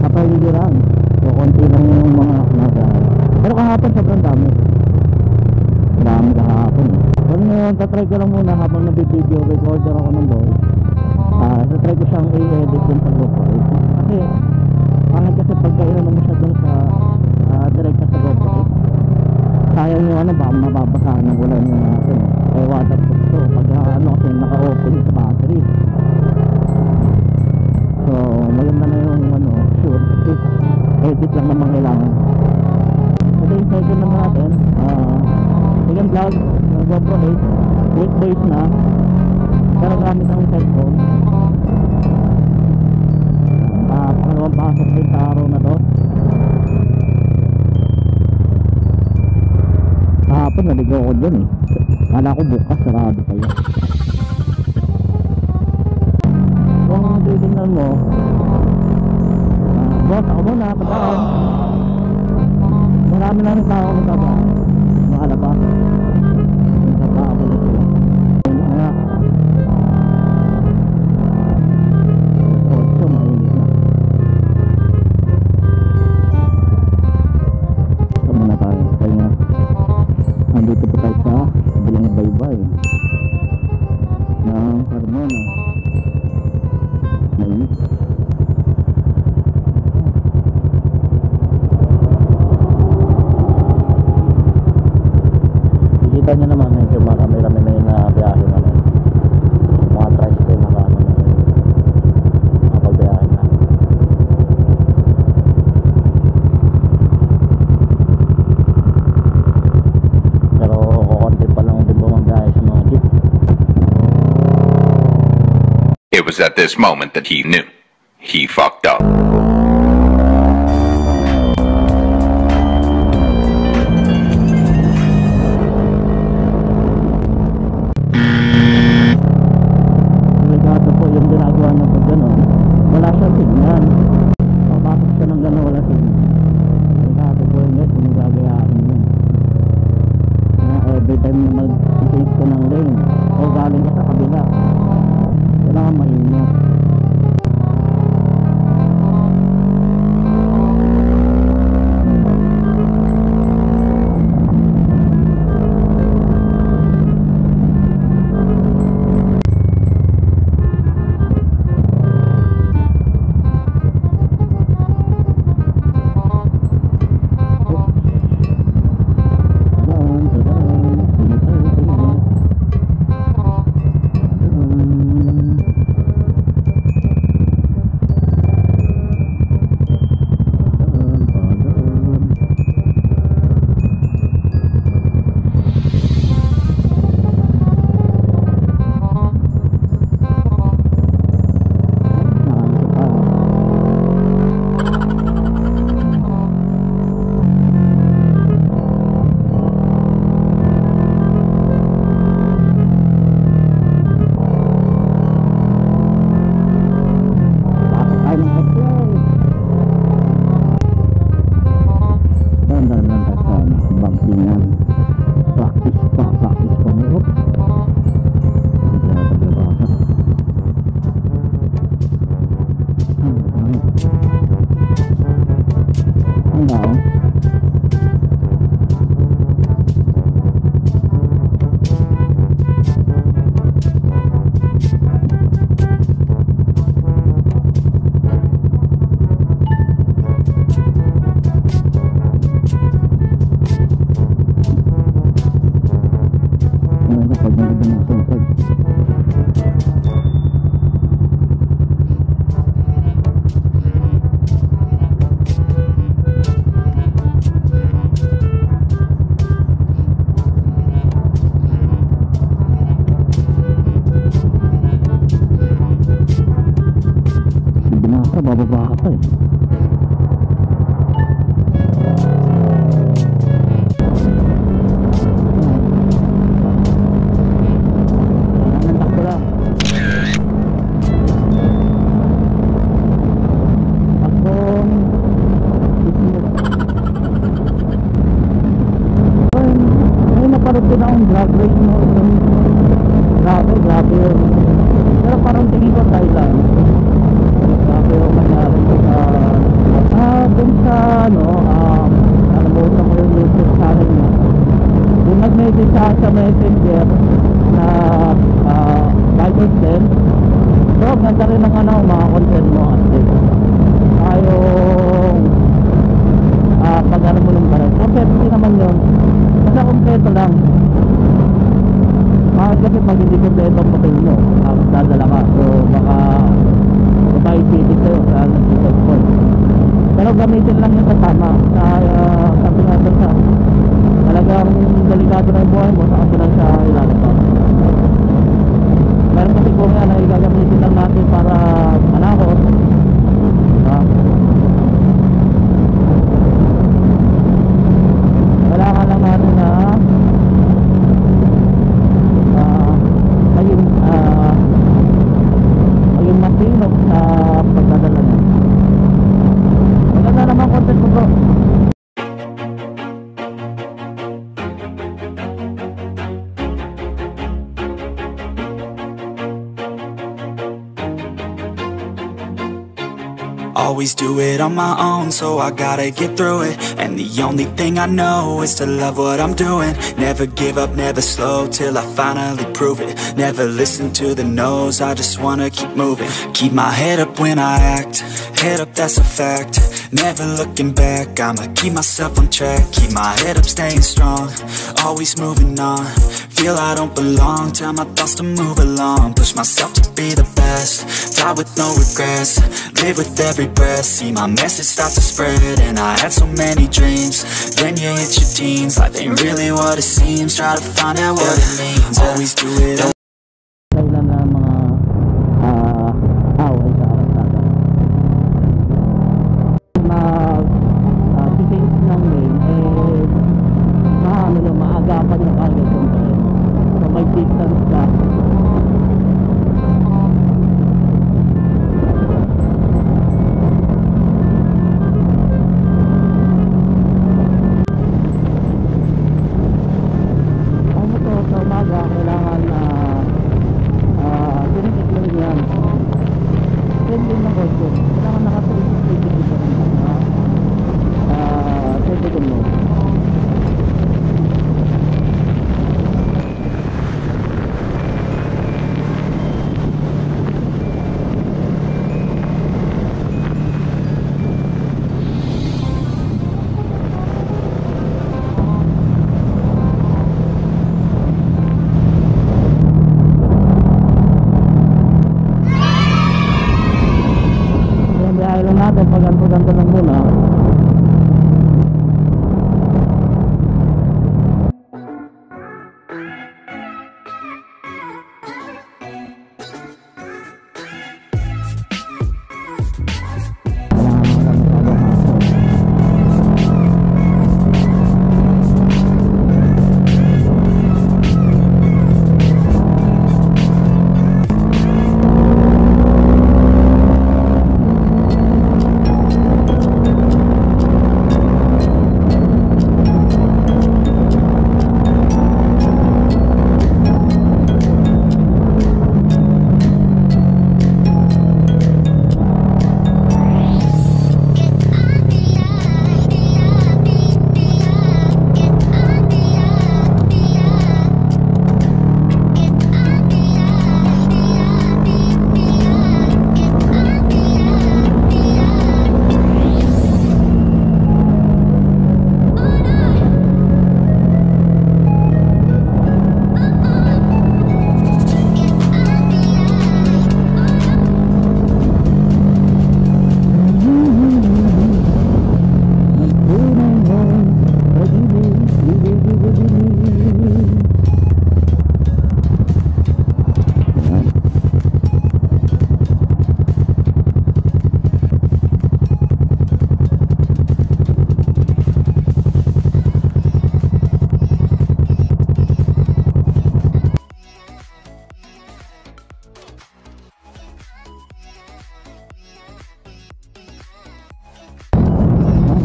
kapaligiran. So konti lang yung mga nagawa. Pero kahapon sobrang dami. Dami kahapon eh. So ngayon tatry ko lang muna habang nabibideo recorder ako ng voice. Tatry ko siyang i-edit dun sa GoPro. Kasi pangit kasi pagka mo siya dun sa direkta sa GoPro. Sayang yung ano, baka mababasahan ng ulan yung natin. Kaya waterproof to. Pag ano kasi naka-open sa battery. So maganda na yung ano, sure. Edit lang naman kailangan. So yung second naman natin, second vlog ng GoPro 8. 8 days na. Pero gamit ang cellphone. Pangalawang pasok din sa araw na to. Kahapon naligaw ko dyan eh. Kala ko bukas, sarado kayo. Kung titignan mo, boss ako muna, pagkaan. Marami na rin tao magkabaan. Makalabas. Magkabaan na sila. Kaya so mainit na. Ito muna tayo. Kaya nandito po tayo sa bilang baybay ng Carmona. Mainit. Kita nyo naman medyo marami-rami na yung biyahe na rin. Mga tricycle na ano na rin nakapagbiyahe na. Pero kukunti pa lang din bumagbiyahe sa mga jeep. It was at this moment that he knew he fucked up. Wala siyang signal. Papasok siya ng gano'n, wala signal. Nagkakato po yun guys, kung gagayahin mo. Every time na mag-change ko ng lane o galing ka sa kabila, kailangan maingat. Bababa ka pa eh. Naparot din akong drag race mo. Grabe yun. Pero parang tingin ko Thailand. Grabe yung mangyari. sa akin sa messenger na guidance din. So ganda rin ng ano, mga content mo at least ayong pag-ano mo ng barang kompleto din naman yun, basta kompleto lang. Kasi pag hindi kompleto ang papel mo tapos dadala ka, so baka mapaisipin sa'yo sa nag-decide point. Pero gamitin lang yung kasama. Sabi nga doon sa talagang delikado na yung buhay mo, saka lang siya ilalabas. Meron kasi kung yan ay gagamitin lang natin para manakot, kailangan lang natin na maging masinop sa pagdadala niya. Maganda naman content mo, bro. Always do it on my own, so I gotta get through it. And the only thing I know is to love what I'm doing. Never give up, never slow, till I finally prove it. Never listen to the no's, I just wanna keep moving. Keep my head up when I act, head up, that's a fact. Never looking back, I'ma keep myself on track. Keep my head up, staying strong, always moving on. Feel I don't belong, tell my thoughts to move along. Push myself to be the best, die with no regrets. Live with every breath, see my message start to spread. And I had so many dreams, then you hit your teens. Life ain't really what it seems, try to find out what it means. Always do it kailan na mga away sa arasada mag-change ng lane maano yung maagapan yung agad yung train, so may distance ka. Kailangan tinitik lang yan. Same din ng costume. Kailangan naka-360 dito ng tinitik mo. Lang natin pag-ganto-ganto lang muna.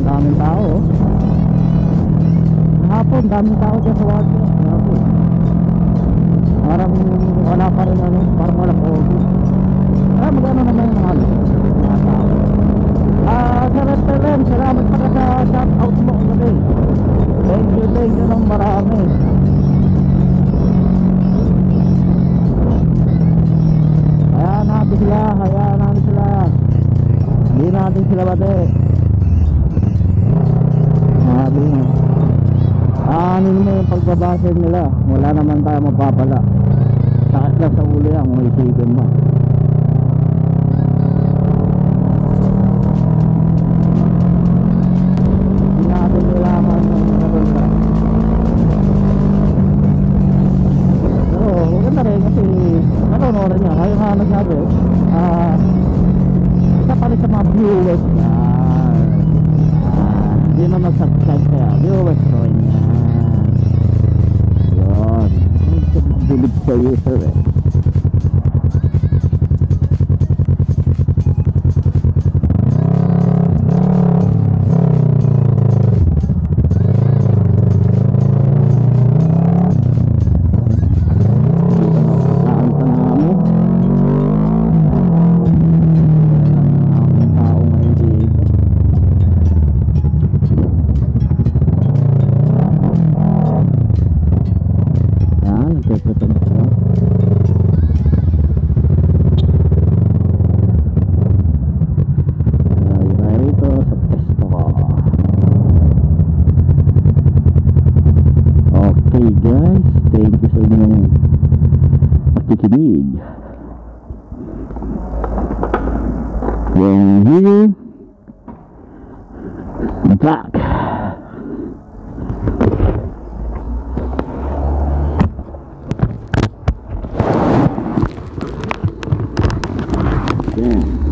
Daming tao. Hapon, daming tao dyan sa water. Parang wala pa rin ano, parang wala po. Magano naman yung halos mga tao. Sir Esteban, salamat pa ka sa shout out mo kasi. Thank you ng marami. sila, hayaan natin sila. Hindi natin sila bate. Sabi mo. Ano naman yung pagbabasir nila? Wala naman tayo mapapala. Sakit lang sa ulo yan kung isipin mo. Hindi natin nilaman ng maganda. Pero maganda rin kasi nanonood niya. Kaya nga nagsabi, isa pa rin sa mga viewers niya. Hindi na mag-subscribe kaya viewers ko niya. Yun. Bilib sa user eh. Okay guys, thank you sa inyong pakikinig. Then here, back. Yeah.